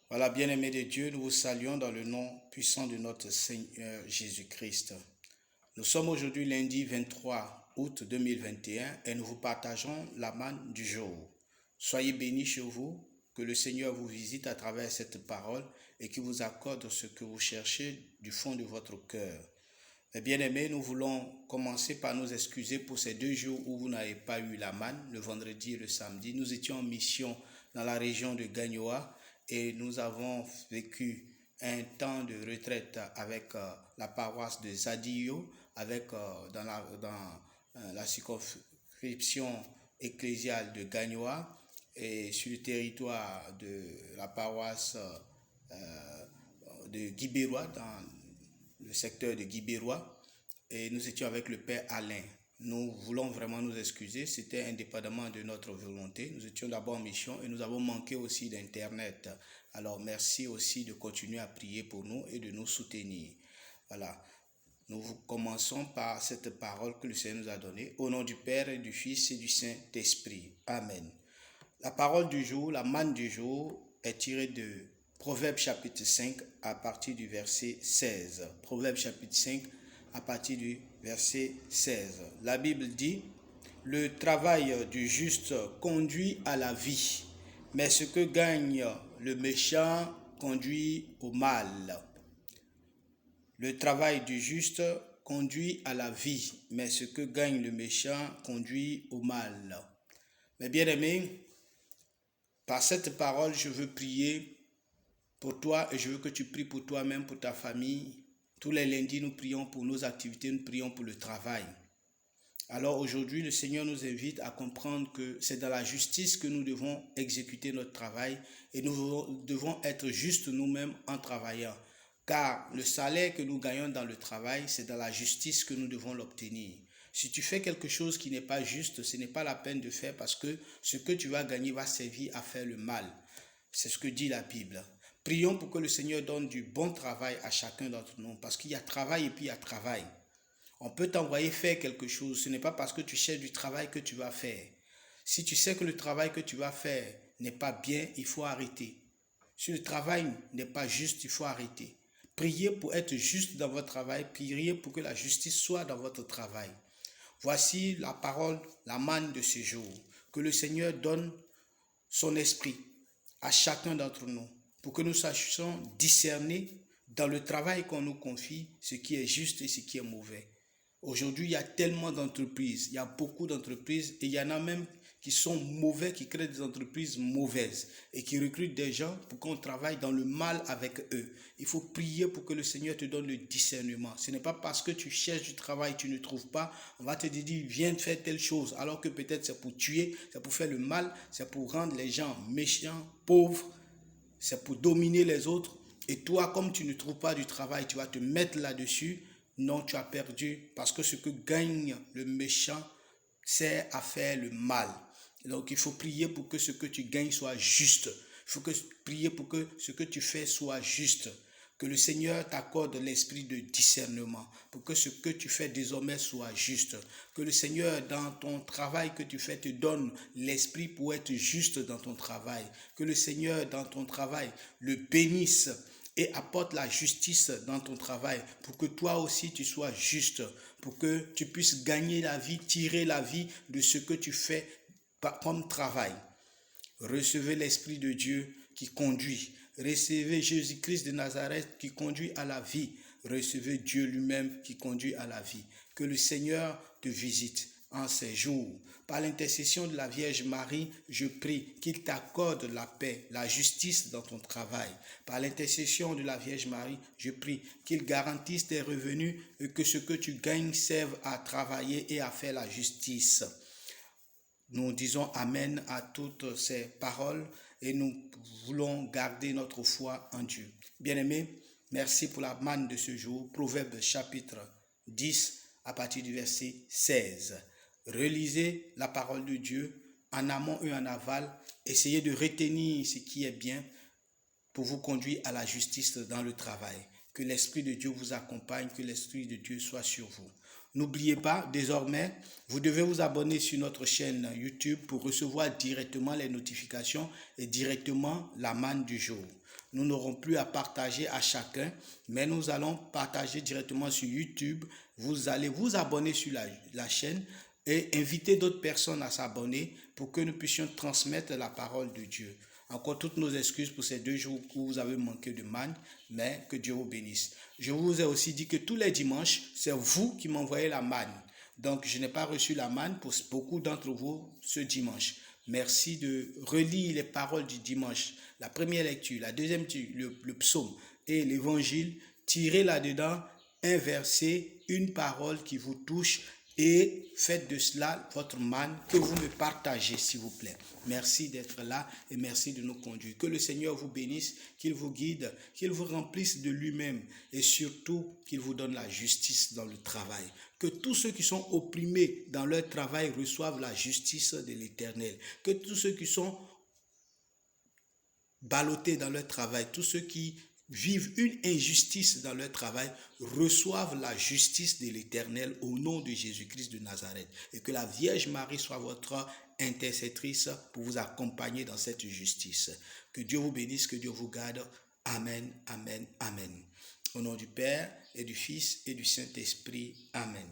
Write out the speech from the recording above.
Voilà, bien-aimés de Dieu, nous vous saluons dans le nom puissant de notre Seigneur Jésus-Christ. Nous sommes aujourd'hui lundi 23 août 2021 et nous vous partageons la manne du jour. Soyez bénis chez vous, que le Seigneur vous visite à travers cette parole et qu'il vous accorde ce que vous cherchez du fond de votre cœur. Bien-aimés, nous voulons commencer par nous excuser pour ces 2 jours où vous n'avez pas eu la manne, le vendredi et le samedi. Nous étions en mission dans la région de Gagnoa et nous avons vécu un temps de retraite avec la paroisse de Zadillo, dans la circonscription ecclésiale de Gagnoa et sur le territoire de la paroisse de Guibérois, dans le secteur de Guibérois, et nous étions avec le Père Alain. Nous voulons vraiment nous excuser, c'était indépendamment de notre volonté. Nous étions d'abord en mission et nous avons manqué aussi d'Internet. Alors merci aussi de continuer à prier pour nous et de nous soutenir. Voilà, nous commençons par cette parole que le Seigneur nous a donnée. Au nom du Père et du Fils et du Saint-Esprit. Amen. La parole du jour, la manne du jour, est tirée de Proverbe chapitre 5 à partir du verset 16. Proverbe chapitre 5 à partir du verset 16. La Bible dit, « Le travail du juste conduit à la vie, mais ce que gagne le méchant conduit au mal. » Le travail du juste conduit à la vie, mais ce que gagne le méchant conduit au mal. Mes bien-aimés, par cette parole, je veux prier pour toi et je veux que tu pries pour toi-même, pour ta famille. Tous les lundis, nous prions pour nos activités, nous prions pour le travail. Alors aujourd'hui, le Seigneur nous invite à comprendre que c'est dans la justice que nous devons exécuter notre travail et nous devons être justes nous-mêmes en travaillant. Car le salaire que nous gagnons dans le travail, c'est dans la justice que nous devons l'obtenir. Si tu fais quelque chose qui n'est pas juste, ce n'est pas la peine de faire parce que ce que tu vas gagner va servir à faire le mal. C'est ce que dit la Bible. Prions pour que le Seigneur donne du bon travail à chacun d'entre nous parce qu'il y a travail et puis il y a travail. On peut t'envoyer faire quelque chose. Ce n'est pas parce que tu cherches du travail que tu vas faire. Si tu sais que le travail que tu vas faire n'est pas bien, il faut arrêter. Si le travail n'est pas juste, il faut arrêter. Priez pour être juste dans votre travail. Priez pour que la justice soit dans votre travail. Voici la parole, la manne de ce jour. Que le Seigneur donne son esprit à chacun d'entre nous pour que nous sachions discerner dans le travail qu'on nous confie ce qui est juste et ce qui est mauvais. Aujourd'hui, il y a tellement d'entreprises, il y a beaucoup d'entreprises et il y en a même qui sont mauvais, qui créent des entreprises mauvaises et qui recrutent des gens pour qu'on travaille dans le mal avec eux. Il faut prier pour que le Seigneur te donne le discernement. Ce n'est pas parce que tu cherches du travail, tu ne trouves pas, on va te dire viens faire telle chose alors que peut-être c'est pour tuer, c'est pour faire le mal, c'est pour rendre les gens méchants, pauvres, c'est pour dominer les autres. Et toi, comme tu ne trouves pas du travail, tu vas te mettre là-dessus. Non, tu as perdu parce que ce que gagne le méchant, c'est à faire le mal. Donc, il faut prier pour que ce que tu gagnes soit juste. Il faut prier pour que ce que tu fais soit juste. Que le Seigneur t'accorde l'esprit de discernement pour que ce que tu fais désormais soit juste. Que le Seigneur, dans ton travail que tu fais, te donne l'esprit pour être juste dans ton travail. Que le Seigneur, dans ton travail, le bénisse et apporte la justice dans ton travail pour que toi aussi tu sois juste, pour que tu puisses gagner la vie, tirer la vie de ce que tu fais comme travail. Recevez l'Esprit de Dieu qui conduit. Recevez Jésus-Christ de Nazareth qui conduit à la vie. Recevez Dieu lui-même qui conduit à la vie. Que le Seigneur te visite en ces jours. Par l'intercession de la Vierge Marie, je prie qu'il t'accorde la paix, la justice dans ton travail. Par l'intercession de la Vierge Marie, je prie qu'il garantisse tes revenus et que ce que tu gagnes serve à travailler et à faire la justice. Nous disons Amen à toutes ces paroles et nous voulons garder notre foi en Dieu. Bien-aimés, merci pour la manne de ce jour. Proverbe chapitre 10 à partir du verset 16. Relisez la parole de Dieu en amont et en aval. Essayez de retenir ce qui est bien pour vous conduire à la justice dans le travail. Que l'Esprit de Dieu vous accompagne, que l'Esprit de Dieu soit sur vous. N'oubliez pas, désormais, vous devez vous abonner sur notre chaîne YouTube pour recevoir directement les notifications et directement la manne du jour. Nous n'aurons plus à partager à chacun, mais nous allons partager directement sur YouTube. Vous allez vous abonner sur la chaîne et inviter d'autres personnes à s'abonner pour que nous puissions transmettre la parole de Dieu. Encore toutes nos excuses pour ces 2 jours où vous avez manqué de manne, mais que Dieu vous bénisse. Je vous ai aussi dit que tous les dimanches, c'est vous qui m'envoyez la manne. Donc, je n'ai pas reçu la manne pour beaucoup d'entre vous ce dimanche. Merci de relire les paroles du dimanche. La première lecture, la deuxième lecture, le psaume et l'évangile. Tirez là-dedans un verset, une parole qui vous touche et faites de cela votre manne que vous me partagez, s'il vous plaît. Merci d'être là et merci de nous conduire. Que le Seigneur vous bénisse, qu'il vous guide, qu'il vous remplisse de lui-même et surtout qu'il vous donne la justice dans le travail. Que tous ceux qui sont opprimés dans leur travail reçoivent la justice de l'Éternel. Que tous ceux qui sont ballottés dans leur travail, tous ceux qui vivent une injustice dans leur travail, reçoivent la justice de l'Éternel au nom de Jésus-Christ de Nazareth. Et que la Vierge Marie soit votre intercessrice pour vous accompagner dans cette justice. Que Dieu vous bénisse, que Dieu vous garde. Amen, amen, amen. Au nom du Père et du Fils et du Saint-Esprit. Amen.